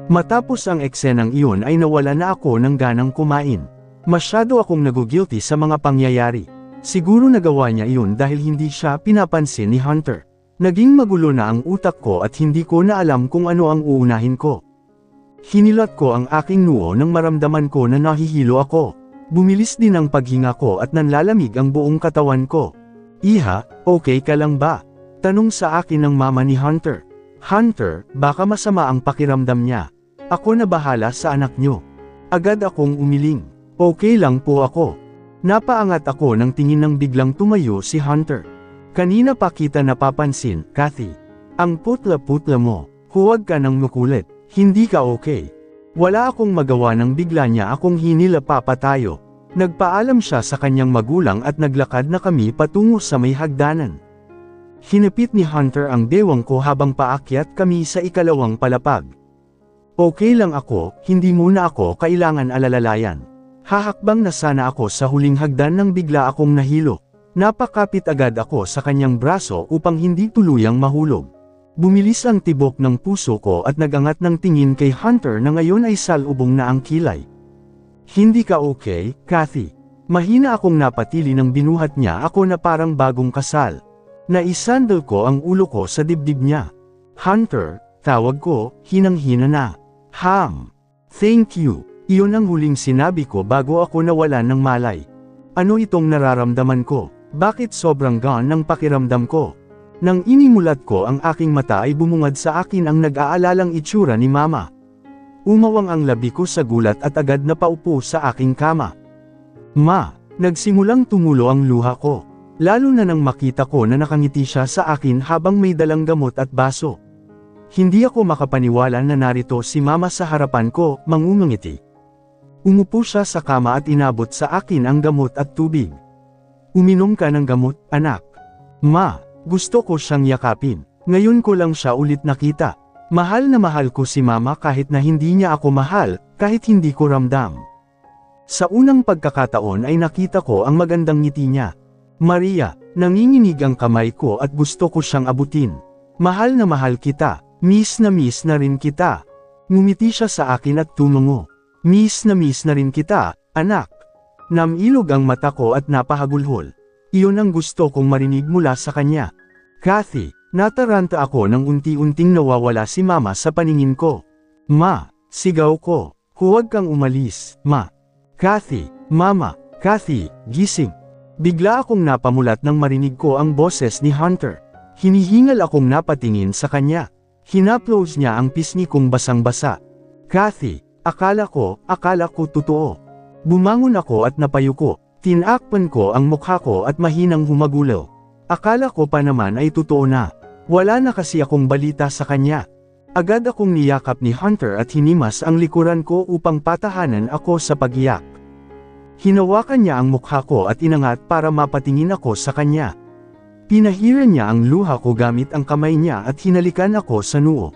Matapos ang eksenang iyon ay nawala na ako ng ganang kumain. Masyado akong nagugilty sa mga pangyayari. Siguro nagawa niya iyon dahil hindi siya pinapansin ni Hunter. Naging magulo na ang utak ko at hindi ko na alam kung ano ang uunahin ko. Hinilat ko ang aking noo nang maramdaman ko na nahihilo ako. Bumilis din ang paghinga ko at nanlalamig ang buong katawan ko. Iha, okay ka lang ba? Tanong sa akin ng mama ni Hunter. Hunter, baka masama ang pakiramdam niya. Ako na bahala sa anak niyo. Agad akong umiling. Okay lang po ako. Napaangat ako nang tingin nang biglang tumayo si Hunter. Kanina pa kita napapansin, Kathy. Ang putla-putla mo. Huwag ka nang makulit. Hindi ka okay. Wala akong magawa nang bigla niya akong hinila papatayo. Nagpaalam siya sa kanyang magulang at naglakad na kami patungo sa may hagdanan. Hinapit ni Hunter ang bewang ko habang paakyat kami sa ikalawang palapag. Okay lang ako, hindi muna ako kailangan alalayan. Hahakbang na sana ako sa huling hagdan nang bigla akong nahilo. Napakapit agad ako sa kanyang braso upang hindi tuluyang mahulog. Bumilis ang tibok ng puso ko at nagangat ng tingin kay Hunter na ngayon ay salubong na ang kilay. Hindi ka okay, Kathy? Mahina akong napatili nang binuhat niya ako na parang bagong kasal. Naisandal ko ang ulo ko sa dibdib niya. Hunter, tawag ko, hinang-hina na. Thank you. Iyon ang huling sinabi ko bago ako nawalan ng malay. Ano itong nararamdaman ko? Bakit sobrang gone ng pakiramdam ko? Nang inimulat ko ang aking mata ay bumungad sa akin ang nag-aalalang itsura ni Mama. Umawang ang labi ko sa gulat at agad na paupo sa aking kama. Ma, nagsimulang tumulo ang luha ko. Lalo na nang makita ko na nakangiti siya sa akin habang may dalang gamot at baso. Hindi ako makapaniwala na narito si Mama sa harapan ko, mangungungiti. Umupo siya sa kama at inabot sa akin ang gamot at tubig. Uminom ka ng gamot, anak. Ma, gusto ko siyang yakapin. Ngayon ko lang siya ulit nakita. Mahal na mahal ko si Mama kahit na hindi niya ako mahal, kahit hindi ko ramdam. Sa unang pagkakataon ay nakita ko ang magandang ngiti niya. Maria, nanginginig ang kamay ko at gusto ko siyang abutin. Mahal na mahal kita, miss na rin kita. Ngumiti siya sa akin at tumungo. Miss na rin kita, anak. Namilog ang mata ko at napahagulhol. Iyon ang gusto kong marinig mula sa kanya. Kathy, nataranta ako nang unti-unting nawawala si Mama sa paningin ko. Ma, sigaw ko, huwag kang umalis, Ma. Kathy, Mama, Kathy, gising. Bigla akong napamulat nang marinig ko ang boses ni Hunter. Hinihingal akong napatingin sa kanya. Hinaplos niya ang pisngi kong basang-basa. Kathy, akala ko totoo. Bumangon ako at napayuko. Tinakpan ko ang mukha ko at mahinang humagulaw. Akala ko pa naman ay totoo na. Wala na kasi akong balita sa kanya. Agad akong niyakap ni Hunter at hinimas ang likuran ko upang patahanan ako sa pagiyak. Hinawakan niya ang mukha ko at inangat para mapatingin ako sa kanya. Pinahiran niya ang luha ko gamit ang kamay niya at hinalikan ako sa noo.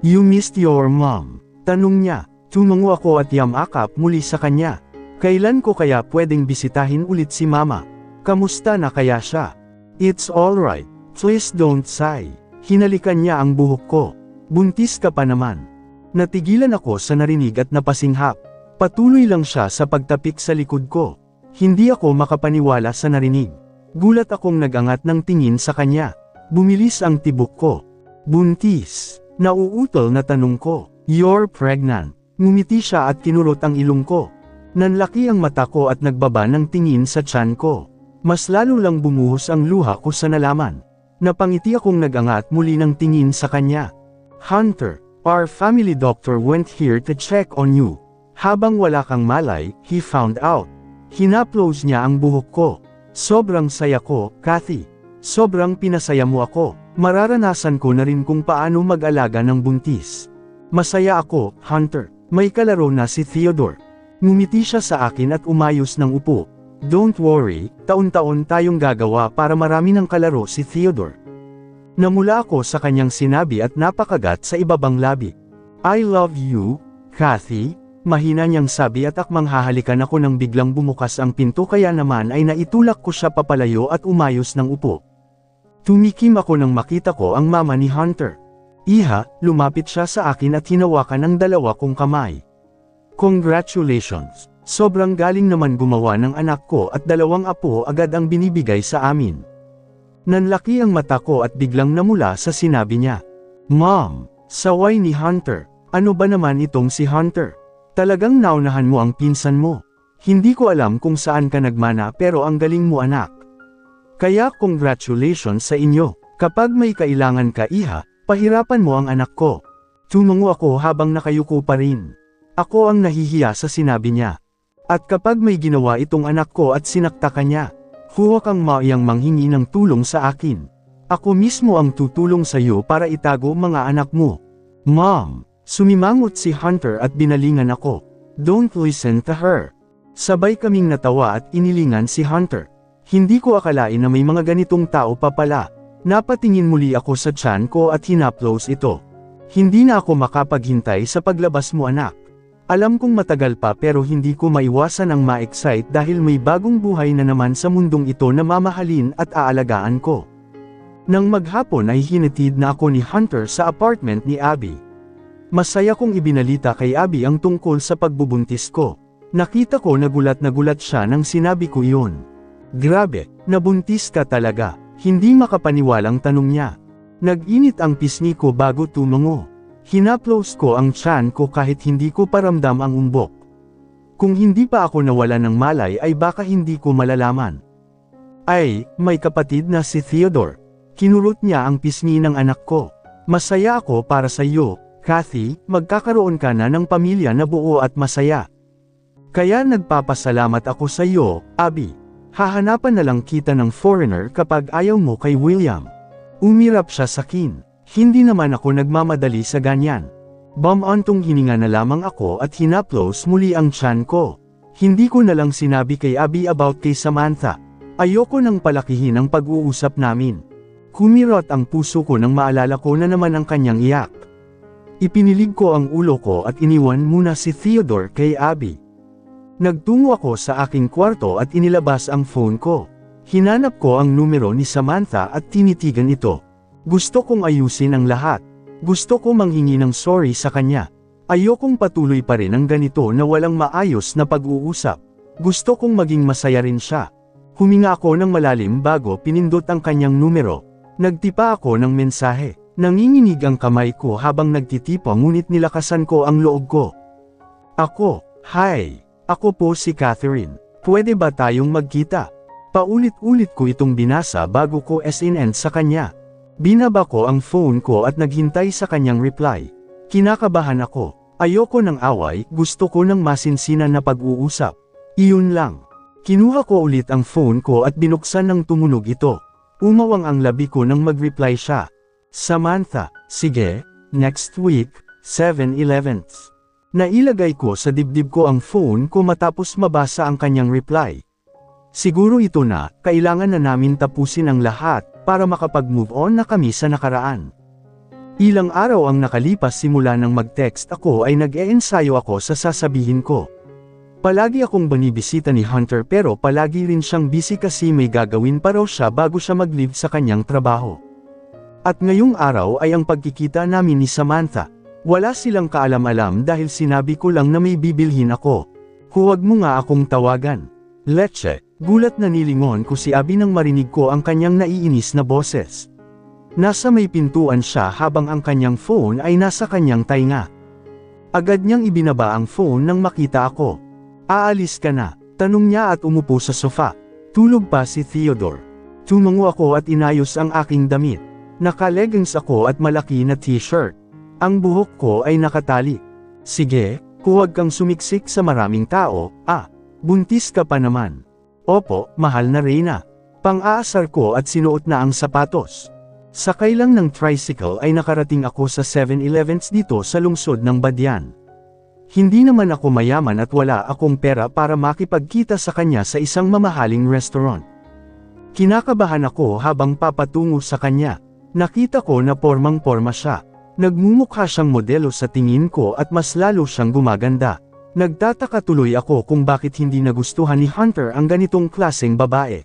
You missed your mom? Tanong niya. Tumango ako at yamakap muli sa kanya. Kailan ko kaya pwedeng bisitahin ulit si Mama? Kamusta na kaya siya? It's alright. Please don't sigh. Hinalikan niya ang buhok ko. Buntis ka pa naman. Natigilan ako sa narinig at napasinghap. Patuloy lang siya sa pagtapik sa likod ko. Hindi ako makapaniwala sa narinig. Gulat akong nagangat ng tingin sa kanya. Bumilis ang tibok ko. Buntis. Nauutol na tanong ko. You're pregnant. Ngumiti siya at kinurot ang ilong ko. Nanlaki ang mata ko at nagbaba ng tingin sa tiyan ko. Mas lalo lang bumuhos ang luha ko sa nalaman. Napangiti akong nagangat muli ng tingin sa kanya. Hunter, our family doctor went here to check on you. Habang wala kang malay, he found out. Hinaplos niya ang buhok ko. Sobrang saya ko, Kathy. Sobrang pinasaya mo ako. Mararanasan ko na rin kung paano mag-alaga ng buntis. Masaya ako, Hunter. May kalaro na si Theodore. Ngumiti siya sa akin at umayos ng upo. Don't worry, taon-taon tayong gagawa para marami ng kalaro si Theodore. Namula ako sa kanyang sinabi at napakagat sa ibabang labi. I love you, Kathy. Mahina niyang sabi at akmang hahalikan ako nang biglang bumukas ang pinto kaya naman ay naitulak ko siya papalayo at umayos ng upo. Tumikim ako nang makita ko ang mama ni Hunter. Iha, lumapit siya sa akin at hinawakan ang dalawa kong kamay. Congratulations! Sobrang galing naman gumawa ng anak ko at 2 apo agad ang binibigay sa amin. Nanlaki ang mata ko at biglang namula sa sinabi niya. Mom! Saway ni Hunter. Ano ba naman itong si Hunter? Talagang naunahan mo ang pinsan mo. Hindi ko alam kung saan ka nagmana pero ang galing mo anak. Kaya congratulations sa inyo. Kapag may kailangan ka Iha, pahirapan mo ang anak ko. Tumango ako habang nakayuko pa rin. Ako ang nahihiya sa sinabi niya. At kapag may ginawa itong anak ko at sinakta ka niya, huwag kang maiyang manghingi ng tulong sa akin. Ako mismo ang tutulong sa iyo para itago mga anak mo. Mom! Sumimangot si Hunter at binalingan ako. Don't listen to her. Sabay kaming natawa at inilingan si Hunter. Hindi ko akalain na may mga ganitong tao pa pala. Napatingin muli ako sa tiyan ko at hinaplos ito. Hindi na ako makapaghintay sa paglabas mo anak. Alam kong matagal pa pero hindi ko maiwasan ang ma-excite dahil may bagong buhay na naman sa mundong ito na mamahalin at aalagaan ko. Nang maghapon ay hinatid na ako ni Hunter sa apartment ni Abby. Masaya kong ibinalita kay Abby ang tungkol sa pagbubuntis ko. Nakita ko na gulat siya nang sinabi ko iyon. Grabe, nabuntis ka talaga, hindi makapaniwalang tanong niya. Nag-init ang pisngi ko bago tumango. Hinaplos ko ang tiyan ko kahit hindi ko paramdam ang umbok. Kung hindi pa ako nawala ng malay ay baka hindi ko malalaman. Ay, may kapatid na si Theodore. Kinurot niya ang pisngi ng anak ko. Masaya ako para sa iyo, Kathy, magkakaroon ka na ng pamilya na buo at masaya. Kaya nagpapasalamat ako sa iyo, Abby. Hahanapan na lang kita ng foreigner kapag ayaw mo kay William. Umirap siya sa akin. Hindi naman ako nagmamadali sa ganyan. Bumantong hininga na lamang ako at hinaplos muli ang tiyan ko. Hindi ko na lang sinabi kay Abby about kay Samantha. Ayoko nang palakihin ang pag-uusap namin. Kumirot ang puso ko nang maalala ko na naman ang kanyang iyak. Ipinilig ko ang ulo ko at iniwan muna si Theodore kay Abby. Nagtungo ako sa aking kwarto at inilabas ang phone ko. Hinanap ko ang numero ni Samantha at tinitigan ito. Gusto kong ayusin ang lahat. Gusto ko manghingi ng sorry sa kanya. Ayokong patuloy pa rin ang ganito na walang maayos na pag-uusap. Gusto kong maging masaya rin siya. Huminga ako ng malalim bago pinindot ang kanyang numero. Nagtipa ako ng mensahe. Nanginginig ang kamay ko habang nagtitipa ngunit nilakasan ko ang loob ko. Hi. Ako po si Catherine. Pwede ba tayong magkita? Paulit-ulit ko itong binasa bago ko SNN sa kanya. Binaba ko ang phone ko at naghintay sa kanyang reply. Kinakabahan ako. Ayoko ng away, gusto ko ng masinsinan na pag-uusap. Iyon lang. Kinuha ko ulit ang phone ko at binuksan ng tumunog ito. Umawang ang labi ko nang mag-reply siya. Samantha, sige, next week, 7/11. Nailagay ko sa dibdib ko ang phone ko matapos mabasa ang kanyang reply. Siguro ito na, kailangan na namin tapusin ang lahat, para makapag-move on na kami sa nakaraan. Ilang araw ang nakalipas simula nang mag-text ako ay nag-e-ensayo ako sa sasabihin ko. Palagi akong binibisita ni Hunter pero palagi rin siyang busy kasi may gagawin pa raw siya bago siya mag-leave sa kanyang trabaho. At ngayong araw ay ang pagkikita namin ni Samantha. Wala silang kaalam-alam dahil sinabi ko lang na may bibilhin ako. Huwag mo nga akong tawagan. Leche, gulat na nilingon ko si Abby nang marinig ko ang kanyang naiinis na boses. Nasa may pintuan siya habang ang kanyang phone ay nasa kanyang tainga. Agad niyang ibinaba ang phone nang makita ako. Aalis ka na? Tanong niya at umupo sa sofa. Tulog pa si Theodore. Tumango ako at inayos ang aking damit. Naka-leggings ako at malaki na t-shirt. Ang buhok ko ay nakatali. Sige, huwag kang sumiksik sa maraming tao, buntis ka pa naman. Opo, mahal na Reyna. Pang-aasar ko at sinuot na ang sapatos. Sakay lang ng tricycle ay nakarating ako sa 7-Eleven dito sa lungsod ng Badian. Hindi naman ako mayaman at wala akong pera para makipagkita sa kanya sa isang mamahaling restaurant. Kinakabahan ako habang papatungo sa kanya. Nakita ko na pormang-porma siya. Nagmumukha siyang modelo sa tingin ko at mas lalo siyang gumaganda. Nagtataka tuloy ako kung bakit hindi nagustuhan ni Hunter ang ganitong klaseng babae.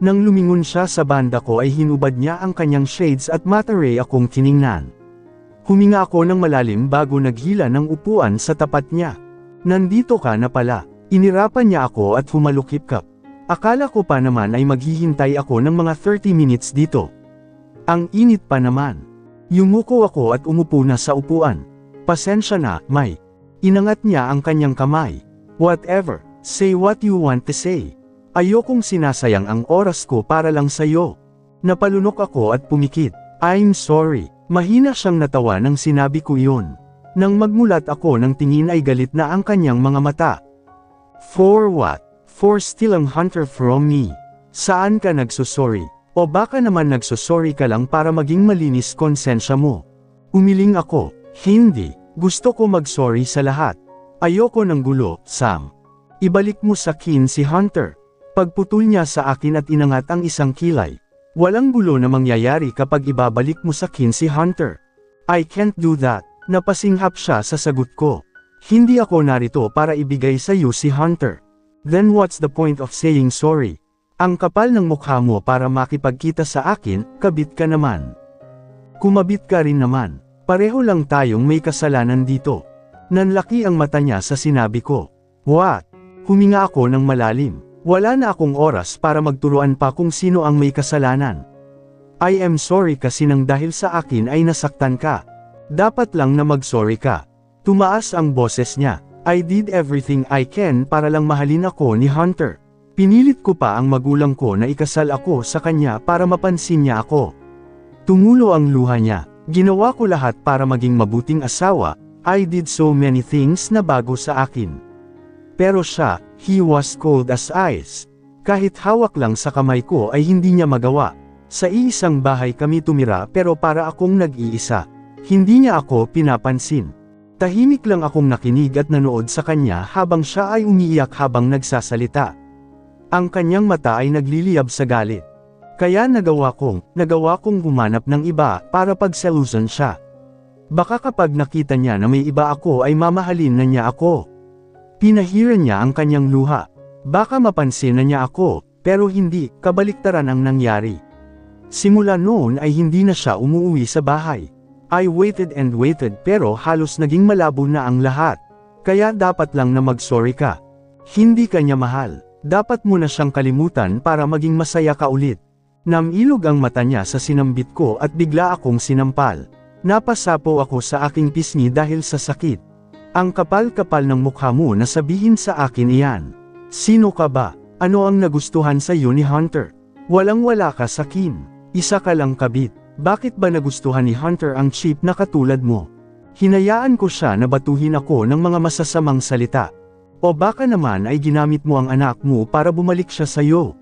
Nang lumingon siya sa banda ko ay hinubad niya ang kanyang shades at mata-ray akong tiningnan. Huminga ako ng malalim bago naghila ng upuan sa tapat niya. Nandito ka na pala. Inirapan niya ako at humalukip-kap. Akala ko pa naman ay maghihintay ako ng mga 30 minutes dito. Ang init pa naman. Yumuko ako at umupo na sa upuan. Pasensya na, May. Inangat niya ang kanyang kamay. Whatever, say what you want to say. Ayokong sinasayang ang oras ko para lang sa'yo. Napalunok ako at pumikit. I'm sorry. Mahina siyang natawa nang sinabi ko iyon. Nang magmulat ako ng tingin ay galit na ang kanyang mga mata. For what? For stealing Hunter from me. Saan ka nagsusorry? O baka naman nagsusorry ka lang para maging malinis konsensya mo? Umiling ako. Hindi. Gusto ko mag-sorry sa lahat. Ayoko ng gulo, Sam. Ibalik mo sa akin si Hunter. Pagputol niya sa akin at inangat ang isang kilay. Walang gulo na mangyayari kapag ibabalik mo sa akin si Hunter. I can't do that. Napasinghap siya sa sagot ko. Hindi ako narito para ibigay sa iyo si Hunter. Then what's the point of saying sorry? Ang kapal ng mukha mo para makipagkita sa akin, kabit ka naman. Kumabit ka rin naman. Pareho lang tayong may kasalanan dito. Nanlaki ang mata niya sa sinabi ko. What? Huminga ako ng malalim. Wala na akong oras para magturuan pa kung sino ang may kasalanan. I am sorry kasi nang dahil sa akin ay nasaktan ka. Dapat lang na mag-sorry ka. Tumaas ang boses niya. I did everything I can para lang mahalin ako ni Hunter. Pinilit ko pa ang magulang ko na ikasal ako sa kanya para mapansin niya ako. Tumulo ang luha niya. Ginawa ko lahat para maging mabuting asawa. I did so many things na bago sa akin. Pero siya, he was cold as ice. Kahit hawak lang sa kamay ko ay hindi niya magawa. Sa iisang bahay kami tumira pero para akong nag-iisa. Hindi niya ako pinapansin. Tahimik lang akong nakinig at nanood sa kanya habang siya ay umiiyak habang nagsasalita. Ang kanyang mata ay nagliliyab sa galit. Kaya nagawa kong humanap ng iba para pagselusan siya. Baka kapag nakita niya na may iba ako ay mamahalin na niya ako. Pinahiran niya ang kanyang luha. Baka mapansin na niya ako, pero hindi, kabaliktaran ang nangyari. Simula noon ay hindi na siya umuwi sa bahay. I waited and waited pero halos naging malabo na ang lahat. Kaya dapat lang na mag-sorry ka. Hindi ka niya mahal. Dapat mo na siyang kalimutan para maging masaya ka ulit. Namilog ang mata niya sa sinambit ko at bigla akong sinampal. Napasapo ako sa aking pisngi dahil sa sakit. Ang kapal-kapal ng mukha mo na sabihin sa akin iyan. Sino ka ba? Ano ang nagustuhan sa iyo ni Hunter? Walang-wala ka sa akin. Isa ka lang kabit. Bakit ba nagustuhan ni Hunter ang cheap na katulad mo? Hinayaan ko siya na batuhin ako ng mga masasamang salita. O baka naman ay ginamit mo ang anak mo para bumalik siya sa iyo.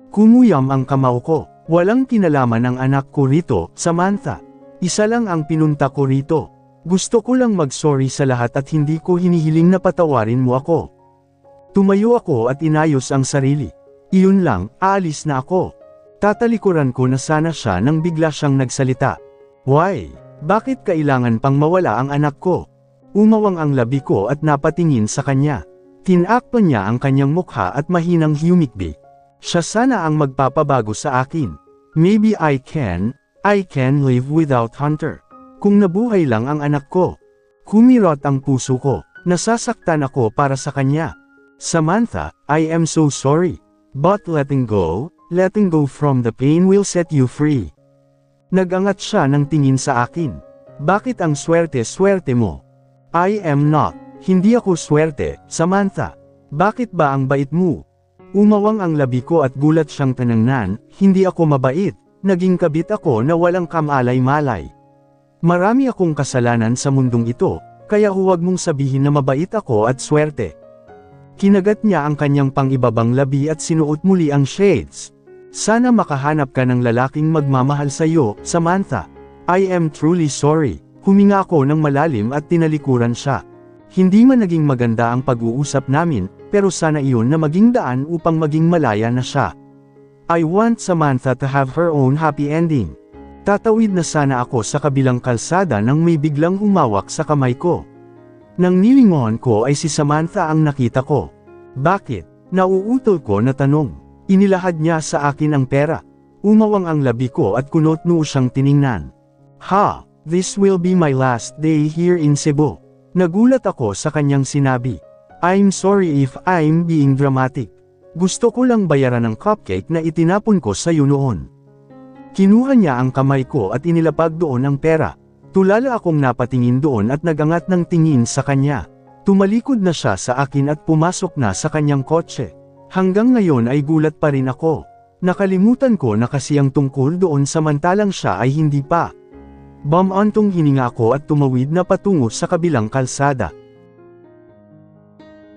Kumuyam ang kamao ko. Walang kinalaman ang anak ko rito, Samantha. Isa lang ang pinunta ko rito. Gusto ko lang mag-sorry sa lahat at hindi ko hinihiling na patawarin mo ako. Tumayo ako at inayos ang sarili. Iyon lang, aalis na ako. Tatalikuran ko na sana siya nang bigla siyang nagsalita. Why? Bakit kailangan pang mawala ang anak ko? Umawang ang labi ko at napatingin sa kanya. Tinakpan niya ang kanyang mukha at mahinang humikbi. Siya sana ang magpapabago sa akin. Maybe I can live without Hunter. Kung nabuhay lang ang anak ko. Kumirot ang puso ko. Nasasaktan ako para sa kanya. Samantha, I am so sorry. But letting go from the pain will set you free. Nagangat siya ng tingin sa akin. Bakit ang swerte-swerte mo? I am not. Hindi ako swerte, Samantha. Bakit ba ang bait mo? Umawang ang labi ko at gulat siyang tanangnan, hindi ako mabait. Naging kabit ako na walang kamalay-malay. Marami akong kasalanan sa mundong ito, kaya huwag mong sabihin na mabait ako at swerte. Kinagat niya ang kanyang pangibabang labi at sinuot muli ang shades. Sana makahanap ka ng lalaking magmamahal sa iyo, Samantha. I am truly sorry. Huminga ako ng malalim at tinalikuran siya. Hindi man naging maganda ang pag-uusap namin, pero sana iyon na maging daan upang maging malaya na siya. I want Samantha to have her own happy ending. Tatawid na sana ako sa kabilang kalsada nang may biglang humawak sa kamay ko. Nang nilingon ko ay si Samantha ang nakita ko. Bakit? Nauutol ko na tanong. Inilahad niya sa akin ang pera. Umawang ang labi ko at kunot noo siyang tiningnan. Ha? This will be my last day here in Cebu. Nagulat ako sa kanyang sinabi. I'm sorry if I'm being dramatic. Gusto ko lang bayaran ng cupcake na itinapon ko sa iyo noon. Kinuha niya ang kamay ko at inilapag doon ang pera. Tulala akong napatingin doon at nagangat ng tingin sa kanya. Tumalikod na siya sa akin at pumasok na sa kanyang kotse. Hanggang ngayon ay gulat pa rin ako. Nakalimutan ko na kasi ang tungkol doon samantalang siya ay hindi pa. Bumantong hininga ako at tumawid na patungo sa kabilang kalsada.